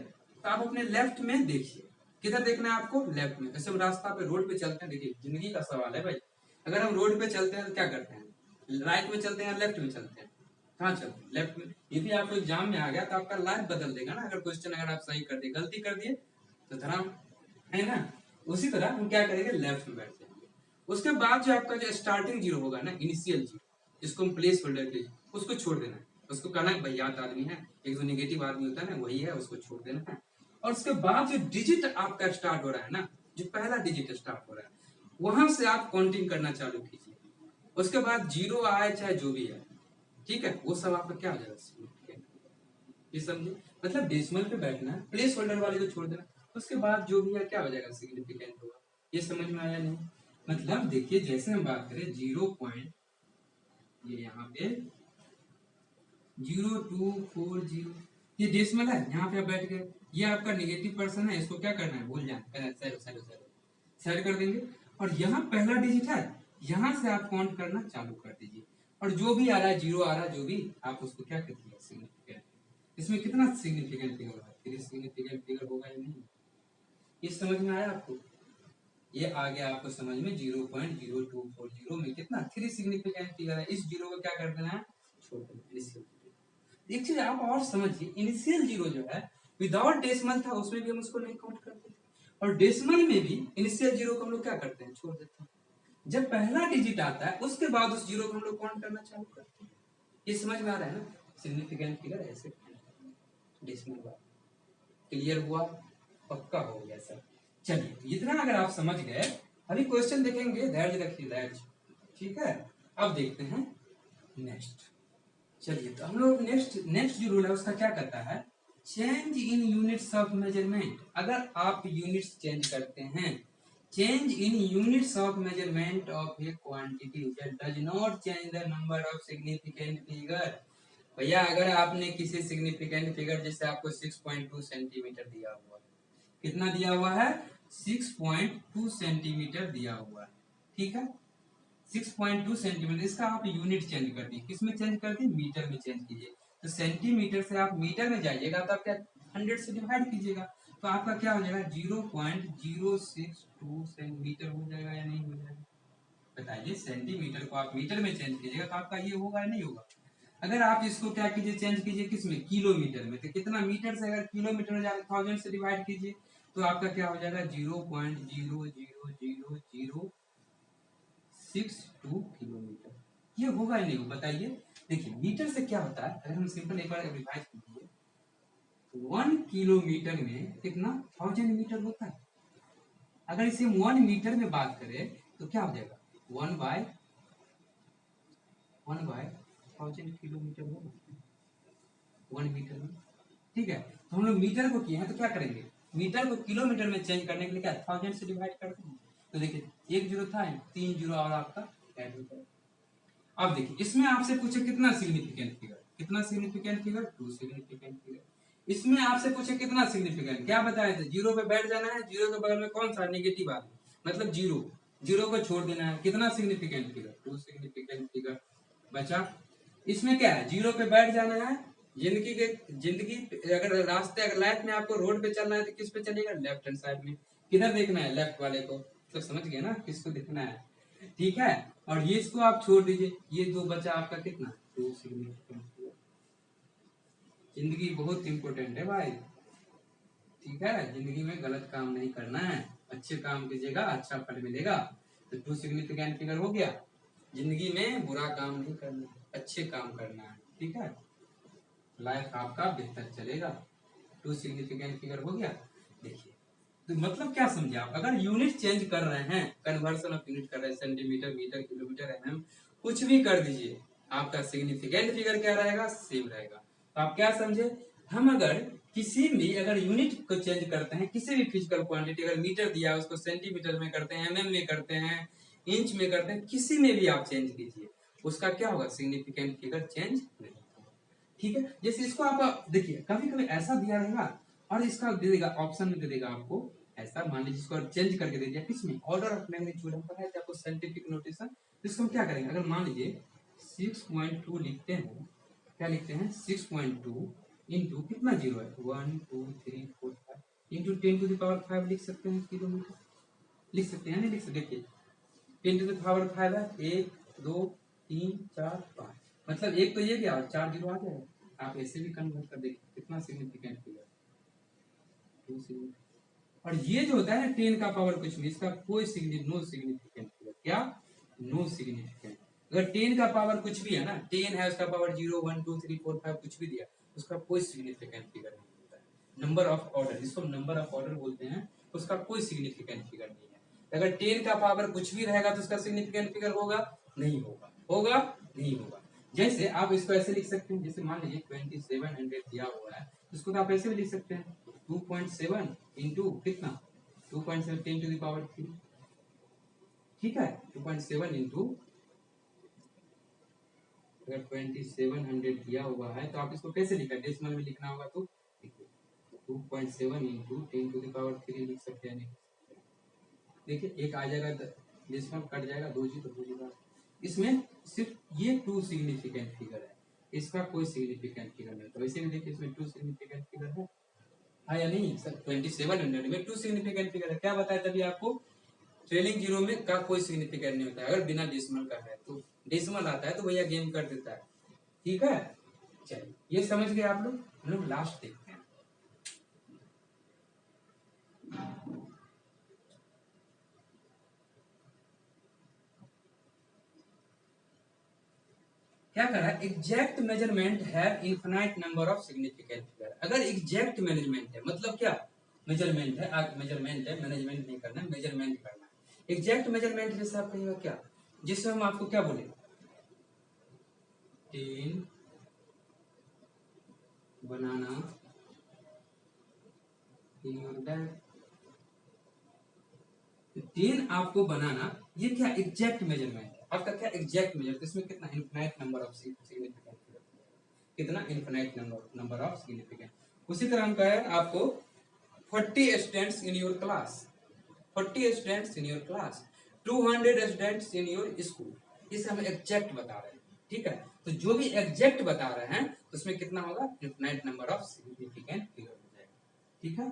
तो आप अपने लेफ्ट में देखिए, किधर देखना है आपको, लेफ्ट में। जैसे हम रास्ता पे रोड पे चलते हैं, देखिए जिंदगी का सवाल है भाई, अगर हम रोड पे चलते हैं तो क्या करते हैं, राइट में चलते हैं, लेफ्ट में चलते हैं, कहाँ चलते हैं, लेफ्ट में। ये भी आपको एग्जाम में आ गया तो आपका लाइफ बदल देगा ना, अगर क्वेश्चन अगर आप सही कर दिए, गलती कर दिए तो धराम है ना। उसी तरह हम क्या करेंगे, लेफ्ट में बैठ जाएंगे। उसके बाद जो आपका जो स्टार्टिंग जीरो होगा ना, इनिशियल जीरो, जिसको हम प्लेस होल्डर के, उसको छोड़ देना है। उसको कहना है भैयात आदमी है, एक जो निगेटिव आदमी होता है ना, वही है, उसको छोड़ देना है। और उसके बाद जो डिजिट आपका स्टार्ट हो रहा है ना, जो पहला डिजिट स्टार्ट हो रहा है, वहां से आप काउंटिंग करना चालू कीजिए। उसके बाद जीरो आए चाहे जो भी है, ठीक है, वो सब आपका क्या हो जाएगा, ये समझे। मतलब डेसिमल पे बैठना है, प्लेस होल्डर वाले को छोड़ देना, उसके बाद जो भी है क्या हो जाएगा, सिग्निफिकेंट होगा। ये समझ में आया नहीं? मतलब देखिए जैसे हम बात करें 0. ये यहाँ पे 0240 ये डेसिमल है, यहाँ पे आप बैठ गए, ये आपका नेगेटिव पर्सन है, इसको क्या करना है भूल जाए, साइड कर देंगे। और यहाँ पहला डिजिट है, यहाँ से आप काउंट करना चालू कर दीजिए, और जो भी आ रहा है जीरो आ रहा है जो भी आप उसको क्या कर दीजिए सिग्निफिकेंट। इसमें कितना सिग्निफिकेंट फिगर होगा, 3 सिग्निफिकेंट फिगर होगा या नहीं, ये समझ में आया आपको? ये आ गया आपको समझ में 0.0240 में कितना 3 सिग्निफिकेंट फिगर है। इस जीरो को क्या कर देना है, छोड़ देना। एक चीज आप और समझिए, इनिशियल जीरो जो है विदाउट डेसिमल था उसमें भी हम उसको नहीं काउंट करते थे, और डेसिमल में भी इनिशियल जीरो को हम लोग क्या करते हैं, छोड़ देते हैं। जब पहला डिजिट आता है उसके बाद उस जीरो को हम लोग काउंट करना चालू करते हैं। ये समझ में आ रहा है ना, सिग्निफिकेंट फिगर ऐसे डेसिमल बात क्लियर हुआ, पक्का हो गया सर। चलिए इतना अगर आप समझ गए, अभी क्वेश्चन देखेंगे, धैर्य रखिए धैर्य, ठीक है। अब देखते हैं नेक्स्ट। चलिए तो हम लोग नेक्स्ट जो रूल है उसका क्या करता है, change in units of measurement. अगर आप यूनिट्स चेंज करते हैं, change in units of measurement of A quantity that does not change the number of significant figure. भैया अगर आपने किसी सिग्निफिकेंट फिगर जैसे आपको 6.2 सेंटीमीटर दिया हुआ है, कितना दिया हुआ है, 6.2 सेंटीमीटर दिया हुआ है, ठीक है, 6.2 सेंटीमीटर, इसका आप यूनिट चेंज कर दी, किसमें चेंज कर दी, मीटर में चेंज कीजिए। तो सेंटीमीटर से आप मीटर में जाइएगा तो आप क्या 100 से डिवाइड कीजिएगा, तो आपका क्या हो जाएगा 0.062 सेंटीमीटर हो जाएगा या नहीं हो जाएगा, बताइए। सेंटीमीटर को आप मीटर में चेंज कीजिएगा तो आपका ये होगा या नहीं होगा। अगर आप इसको क्या कीजिए, चेंज कीजिए किसमें, किलोमीटर में, तो कितना मीटर से अगर किलोमीटर में जाकर 1000 से डिवाइड कीजिए तो आपका क्या हो जाएगा 0.00062 किलोमीटर। ये होगा या नहीं होगा बताइए। देखिए मीटर से क्या होता है, अगर हम सिंपल एक बार रिवाइज कीजिए, 1 किलोमीटर में कितना 1000 मीटर होता है। अगर इसे 1 मीटर में बात करें तो क्या हो जाएगा 1 बाय 1000 किलोमीटर होगा 1 मीटर में, ठीक है। तो हम लोग मीटर को किए हैं तो क्या करेंगे, मीटर को किलोमीटर में चेंज करने के लिए क्या 1000 से डिवाइड करते हैं, तो देखिए 1 जीरो था, 3 जीरो और आपका ऐड हो जाएगा। अब देखिए इसमें आपसे पूछे कितना सिग्निफिकेंट फिगर, कितना सिग्निफिकेंट फिगर 2 सिग्निफिकेंट फिगर। इसमें आपसे पूछे कितना सिग्निफिकेंट, क्या बताए थे, जीरो पे बैठ जाना है, जीरो के बगल में कौन सा नेगेटिव आ मतलब जीरो, जीरो को छोड़ देना है, कितना सिग्निफिकेंट फिगर 2 सिग्निफिकेंट फिगर बचा। इसमें क्या है, जीरो पे बैठ जाना है, जिंदगी अगर रास्ते अगर लाइफ में आपको रोड पे चलना है तो किस पे चलेगा, लेफ्ट हैंड साइड में, किधर देखना है, लेफ्ट वाले को, तो समझ गए ना किसको देखना है, ठीक है। और ये इसको आप छोड़ दीजिए, ये दो बचा आपका कितना 2 सिग्निफिकेंट फिगर। जिंदगी बहुत इंपॉर्टेंट है भाई, ठीक है, जिंदगी में गलत काम नहीं करना है, अच्छे काम कीजिएगा अच्छा फल मिलेगा। तो 2 सिग्निफिकेंट फिगर हो गया, जिंदगी में बुरा काम नहीं करना, अच्छे काम करना है, ठीक है, लाइफ आपका बेहतर चलेगा। 2 सिग्निफिकेंट फिगर हो गया। देखिए तो मतलब क्या समझे आप, अगर यूनिट चेंज कर रहे हैं, कन्वर्सन ऑफ यूनिट कर रहे हैं, सेंटीमीटर मीटर किलोमीटर एमएम कुछ भी कर दीजिए, आपका सिग्निफिकेंट फिगर क्या रहेगा, सेम रहेगा। तो आप क्या समझे, हम अगर किसी भी अगर यूनिट को चेंज करते हैं, किसी भी फिजिकल क्वांटिटी, अगर मीटर दिया उसको सेंटीमीटर में करते हैं, एमएम में करते हैं, इंच में करते हैं, किसी में भी आप चेंज कीजिए उसका क्या होगा, सिग्निफिकेंट फिगर चेंज नहीं, ठीक है। जैसे इसको आप देखिए कभी कभी ऐसा दिया रहेगा और इसका दे देगा ऑप्शन में दे देगा आपको ऐसा, मान लीजिए इसको चेंज करके दे दिया किसमें, ऑर्डर ऑफ मैग्नीट्यूड हम पढ़ाए थे आपको साइंटिफिक नोटेशन, तो इसको हम क्या करेंगे, अगर मान लीजिए 6.2 लिखते हैं, क्या लिखते हैं 6.2 इंटू कितना जीरो है 1 2 3 4 5 इंटू 10 टू द पावर 5 लिख सकते हैं, किलोमीटर लिख सकते हैं, नहीं लिख सकते, देखिए 10 टू द पावर 5 है 1 2 3 4 5, मतलब एक तो ये क्या 4 जीरो आ जाएगा, आप ऐसे भी कन्वर्ट कर देखिए कितना सिग्निफिकेंट फिगर 2 सिग्निफिकेंट। और ये जो होता है ना 10 का पावर कुछ भी, इसका कोई नो सिग्निफिकेंट फिगर, क्या नो सिग्निफिकेंट। अगर 10 का पावर कुछ भी है ना, 10 है उसका पावर 0 1 2 3 4 5 कुछ भी दिया, उसका कोई सिग्निफिकेंट फिगर नहीं होता है। नंबर ऑफ ऑर्डर, इसको नंबर ऑफ ऑर्डर बोलते हैं, उसका कोई सिग्निफिकेंट फिगर नहीं है। अगर 10 का पावर कुछ भी रहेगा तो उसका सिग्निफिकेंट फिगर होगा नहीं होगा, होगा नहीं होगा। जैसे आप इसको ऐसे लिख सकते हैं, जैसे मान लीजिए 2700 दिया हुआ है, इसको तो आप ऐसे भी लिख सकते हैं 2.7 इंटू कितना 2.7 10 टू द पावर 3, ठीक है। 2.7 इंटू, अगर 2700 दिया हुआ है तो आप इसको कैसे लिखा, डेसिमल में लिखना होगा तो 2.7 इंटू 10⁻³ लिख सकते हैं। देखिए एक आ जाएगा, डेसिमल कट जाएगा, 2 जीरो 2 जीरो। इसमें सिर्फ ये 2 सिग्निफिकेंट फिगर है, इसका कोई सिग्निफिकेंट फिगर नहीं। तो वैसे भी देखिए इसमें 2 सिग्निफिकेंट फिगर है या नहीं सर। 2700 में 2 सिग्निफिकेंट फिगर है। क्या बताया तभी आपको, ट्रेलिंग जीरो में का कोई सिग्निफिकेंट नहीं होता है। अगर बिना डेसिमल का है तो डेसिमल आता है तो भैया गेम कर देता है। ठीक है, चलिए ये समझ गए आप लोग। हम लोग लास्ट देखते हैं। क्या करा, एग्जैक्ट मेजरमेंट है infinite number of significant figure. अगर एग्जैक्ट मेजरमेंट है मतलब क्या, मेजरमेंट है, मेजरमेंट है, मैनेजमेंट नहीं करना, मेजरमेंट करना है। एग्जैक्ट मेजरमेंट जैसे आप कहिएगा क्या, जिससे हम आपको क्या बोले, 10 बनाना इन योर बैग। 10 आपको बनाना, ये क्या एग्जैक्ट मेजरमेंट है आपका, क्या एग्जैक्ट मेजर। तो इसमें कितना इनफिनाइट नंबर ऑफ सिग्निफिकेंट, कितना इनफिनाइट नंबर ऑफ सिग्निफिकेंट। उसी तरह हम कहे आपको 40 students in your class, 40 students in your class, 200 students in your school. इसे हम एग्जैक्ट बता रहे हैं। ठीक है, तो जो भी एग्जैक्ट बता रहे हैं उसमें कितना होगा, infinite number of significant figure हो जाएगा। ठीक है,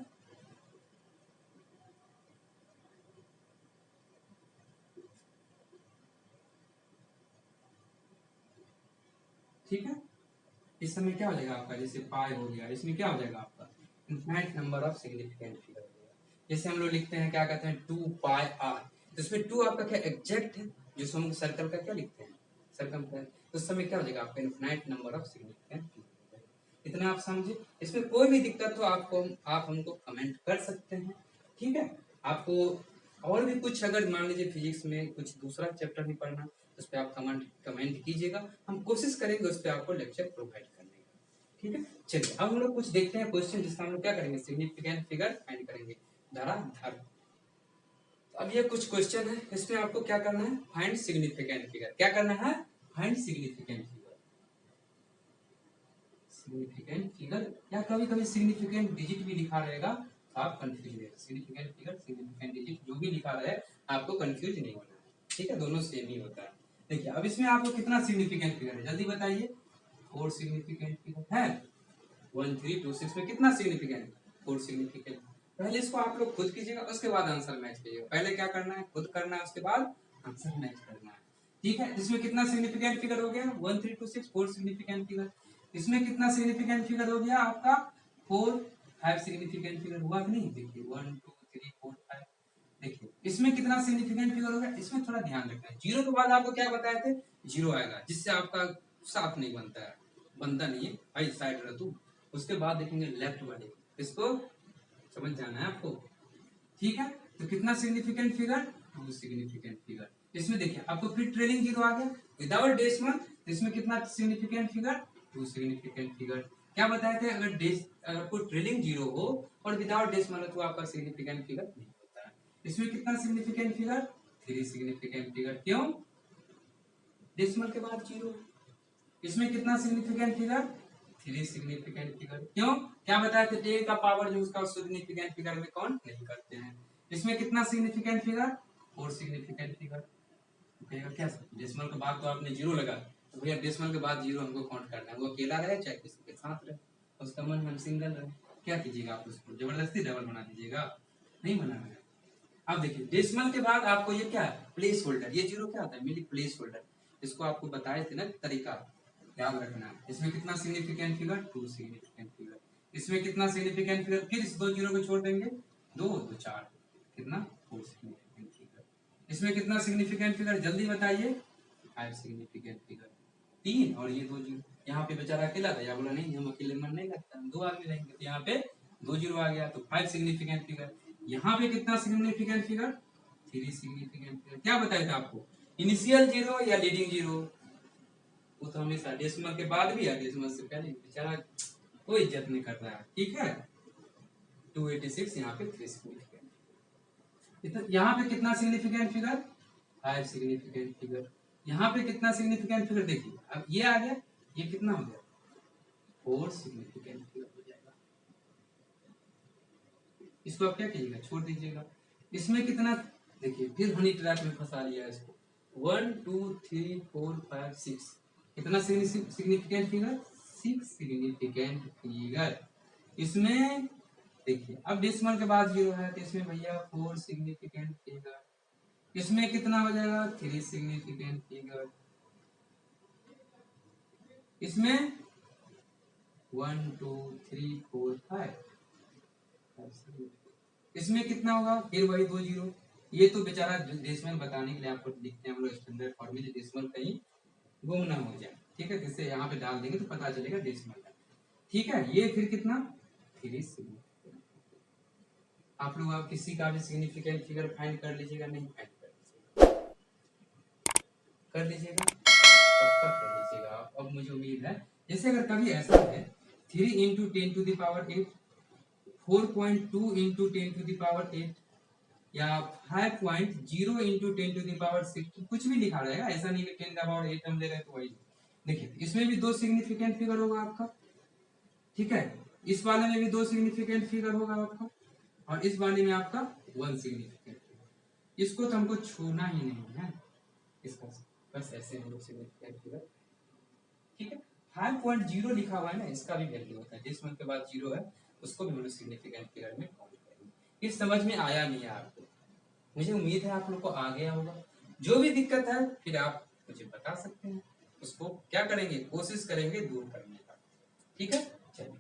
ठीक है। इस समय क्या हो जाएगा आपका, जैसे पाई हो गया, इसमें क्या हो जाएगा आपका, infinite number of significant figure हो जाएगा। जैसे हम लोग लिखते हैं, क्या कहते हैं, 2πr, तो इसमें 2 आपका क्या एग्जैक्ट है, जिसको हम सर्कल का क्या लिखते हैं, सर्कल का। तो उस समय क्या हो जाएगा आपका, infinite number of significant figure. इतना आप समझे। इसमें कोई भी दिक्कत हो आपको, आप हमको कमेंट कर सकते हैं। ठीक है, आपको और भी कुछ अगर मान लीजिए फिजिक्स में कुछ दूसरा चैप्टर भी पढ़ना, उस पर आप कमेंट कीजिएगा, हम कोशिश करेंगे उस पर आपको लेक्चर प्रोवाइड करने का। ठीक है, चलिए अब हम लोग कुछ देखते हैं क्वेश्चन, जिसका हम लोग क्या करेंगे, सिग्निफिकेंट फिगर फाइंड करेंगे, धराधार। अब ये कुछ क्वेश्चन है, इसमें आपको क्या करना है, फाइंड सिग्निफिकेंट फिगर। क्या करना है, find significant figure. Significant figure, या कभी कभी सिग्निफिकेंट डिजिट भी लिखा रहेगा, तो आप कंफ्यूज नहीं, सिग्निफिकेंट फिगर सिग्निफिकेंट डिजिट जो भी लिखा रहे आपको कंफ्यूज नहीं होना है। ठीक है, दोनों सेम ही होता है। देखिए अब इसमें आपको कितना सिग्निफिकेंट फिगर है, जल्दी बताइए। 4 सिग्निफिकेंट फिगर है। 1 3 2 6 में कितना सिग्निफिकेंट, 4 सिग्निफिकेंट। पहले इसको आप लोग खुद कीजिएगा, उसके बाद आंसर मैच कीजिएगा। पहले क्या करना है, खुद करना है, उसके बाद आंसर मैच करना है। ठीक है, इसमें कितना सिग्निफिकेंट फिगर हो गया, 1 3 2 6 4 सिग्निफिकेंट फिगर। इसमें कितना सिग्निफिकेंट फिगर हो गया आपका, 4 5 सिग्निफिकेंट फिगर हुआ कि नहीं। देखिए 1 2 3 4 5। देखिए इसमें कितना सिग्निफिकेंट फिगर हो गया। इसमें थोड़ा ध्यान रखना है, जीरो के बाद आपको क्या बताए थे, जीरो आएगा, जिससे आपका साफ नहीं बनता है, बनता नहीं है भाई, साइड रह तू। उसके बाद देखेंगे लेफ्ट वाले, इसको समझ जाना है आपको। ठीक है, तो कितना सिग्निफिकेंट फिगर, 2 सिग्निफिकेंट फिगर। इसमें देखिए आपको फिर ट्रेलिंग जीरो आ गया विदाउट डेसिमल, तो इसमें कितना सिग्निफिकेंट फिगर, 2 सिग्निफिकेंट फिगर। क्या बताए थे, अगर कोई ट्रेलिंग जीरो हो और विदाउट डेसिमल तो आपका सिग्निफिकेंट फिगर नहीं होता है। इसमें कितना सिग्निफिकेंट फिगर, 3 सिग्निफिकेंट फिगर। क्यों, डेसिमल के बाद जीरो। इसमें कितना सिग्निफिकेंट फिगर, 3 सिग्निफिकेंट फिगर। क्यों, क्या बताया थे, 10 का पावर जो उसका सिग्निफिकेंट फिगर में काउंट नहीं करते हैं। इसमें कितना सिग्निफिकेंट फिगर, 4 सिग्निफिकेंट फिगर। कहेगा क्या डेसिमल के बाद तो आपने जीरो लगा, तो भैया डेसिमल के बाद जीरो हमको काउंट करना है, वो अकेला रहे चाहे किसी के साथ रहे, उसका मन हम सिंगल रहे। क्या कीजिएगा आप, उसको जबरदस्ती डबल बना दीजिएगा, नहीं बनाना है। अब देखिए डेसिमल के बाद आपको ये क्या है, प्लेस होल्डर। ये जीरो क्या होता है, मेरी प्लेस होल्डर। इसको आपको बताए थे ना तरीका, याद रखना है। इसमें कितना सिग्निफिकेंट फिगर, 2 सिग्निफिकेंट फिगर। इसमें कितना सिग्निफिकेंट फिगर, फिर इस 2 जीरो को छोड़ देंगे, 2 2 4, कितना 4 सिग्निफिकेंट फिगर। इसमें कितना सिग्निफिकेंट फिगर, जल्दी बताइए, 5 सिग्निफिकेंट फिगर। 3 और ये 2 जीरो। यहाँ पे बेचारा अकेला था, या बोला नहीं हम अकेले मन नहीं लगता, हम 2 आदमी रहेंगे, तो यहाँ पे 2 जीरो आ गया, तो 5 सिग्निफिकेंट फिगर। यहाँ पे कितना सिग्निफिकेंट फिगर, 3 सिग्निफिकेंट फिगर। क्या बताया था आपको, इनिशियल जीरो या लीडिंग जीरो, वो तो हमेशा डेसिमल के बाद भी है, डेसिमल से पहले बेचारा कोई इज्जत नहीं कर रहा है। ठीक है, 286 यहाँ पे 3 सिग्निफिकेंट। यहाँ पे कितना सिग्निफिकेंट फिगर, 5 सिग्निफिकेंट फिगर। यहाँ पे कितना सिग्निफिकेंट फिगर देखिए, अब ये आ गया, ये कितना हो गया 4 सिग्निफिकेंट फिगर हो जाएगा। इसको आप क्या कीजिएगा, छोड़ दीजिएगा। इसमें कितना देखिए, फिर हनी ट्रैप में फंसा लिया इसको। 1 2 3 4 5 6 कितना सिग्निफिकेंट फिगर, 6 सिग्निफिकेंट फिगर। इसमें देखिए अब डेसिमल के बाद 0 है तो इसमें भैया 4 सिग्निफिकेंट फिगर। इसमें कितना हो जाएगा 3 सिग्निफिकेंट फिगर। इसमें 1 2 3 4 5। इसमें कितना होगा, फिर वही 2 जीरो। ये तो बेचारा डेसिमल बताने के लिए आपको लिखते हैं हम लोग स्टैंडर्ड फॉर्म में, डेसिमल कहीं गुम ना हो जाए, ठीक है। जैसे यहाँ पे डाल देंगे तो पता चलेगा डेसिमल है, ठीक है। ये फिर कितना 3 सिग्निफिकेंट। आप लोग आप किसी का भी सिग्निफिकेंट फिगर फाइंड कर लीजिएगा, नहीं फाइंड कर लीजिएगा, पक्का कर लीजिएगा। अब मुझे उम्मीद है, जैसे अगर कभी ऐसा है 3 into 10 to the power 8, 4.2 into 10 to the power 8 या 5.0 इंटू 10 टू द पावर 6, कुछ भी लिखा रहेगा, ऐसा नहीं कि 10 का पावर 8 हम ले रहे हैं तो वही। देखिए इसमें भी 2 सिग्निफिकेंट फिगर होगा आपका, ठीक है। इस वाले में भी 2 सिग्निफिकेंट फिगर होगा आपका, और इस वाले में आपका 1 सिग्निफिकेंट फिगर। इसको तो हमको छूना ही नहीं है, इसका बस ऐसे हम लोग सिग्निफिकेंट फिगर, ठीक है। 5.0 लिखा हुआ है ना, इसका भी वैल्यू होता है, जिस मंथ के बाद 0 है उसको भी हम लोग सिग्निफिकेंट फिगर में काउंट करेंगे। ये समझ में आया नहीं है आपको, मुझे उम्मीद है आप लोग को आ गया होगा। जो भी दिक्कत है फिर आप मुझे बता सकते हैं, उसको क्या करेंगे, कोशिश करेंगे दूर करने का, ठीक है। चलिए।